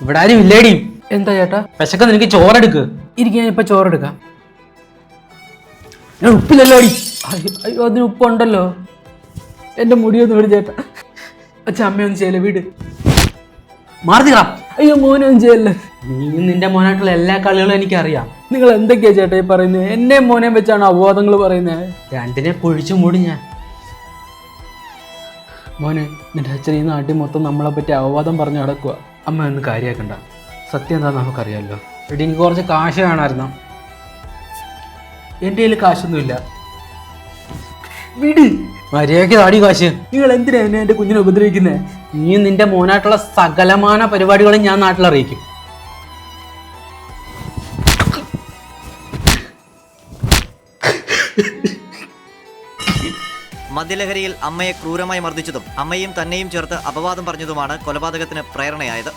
ഇവിടെ ആരും ഇല്ലേടി. എന്താ ചേട്ടാ? വിശക്ക നിനക്ക് ചോറെടുക്ക്. ഇരിക്കാൻ ഇപ്പൊ ചോറെടുക്കാം. ഉപ്പില്ലല്ലോ അടി. അയ്യോ അതിന് ഉപ്പുണ്ടല്ലോ. എന്റെ മുടിയൊന്നും വിട് ചേട്ടാ. അച്ഛൻ അമ്മയൊന്നും ചെയ്യല്ലേ, വീട് മാറുതിടാ. അയ്യോ മോനൊന്നും ചെയ്യല്ലേ. നീ നിന്റെ മോനായിട്ടുള്ള എല്ലാ കളികളും എനിക്കറിയാം. നിങ്ങൾ എന്തൊക്കെയാ ചേട്ടാ ഈ പറയുന്നത്? എന്നെ മോനെ വെച്ചാണ് അപവാദങ്ങൾ പറയുന്നത്. രണ്ടിനെ പൊഴിച്ചു മൂടി ഞാൻ. മോനെ, നിന്റെ അച്ഛൻ ഈ നാട്ടിൽ മൊത്തം നമ്മളെ പറ്റി അപവാദം പറഞ്ഞു നടക്കുക. അമ്മ ഒന്ന് കാര്യമാക്കണ്ട. സത്യം എന്താന്ന് നമുക്കറിയാമല്ലോ. എടി എനിക്ക് കുറച്ച് കാശ് വേണമായിരുന്നു. എൻ്റെ കയ്യിൽ കാശൊന്നുമില്ല. വീട് മര്യാദയ്ക്ക് താടി കാശ്. നിങ്ങൾ എന്തിനാ എന്നെ എൻ്റെ കുഞ്ഞിനെ ഉപദ്രവിക്കുന്നത്? നീ നിന്റെ മോനായിട്ടുള്ള സകലമാന പരിപാടികളും ഞാൻ നാട്ടിലറിയിക്കും. മദ്യലഹരിയിൽ അമ്മയെ ക്രൂരമായി മർദ്ദിച്ചതും അമ്മയും തന്നെയും ചേർത്ത് അപവാദം പറഞ്ഞതുമാണ് കൊലപാതകത്തിന് പ്രേരണയായത്.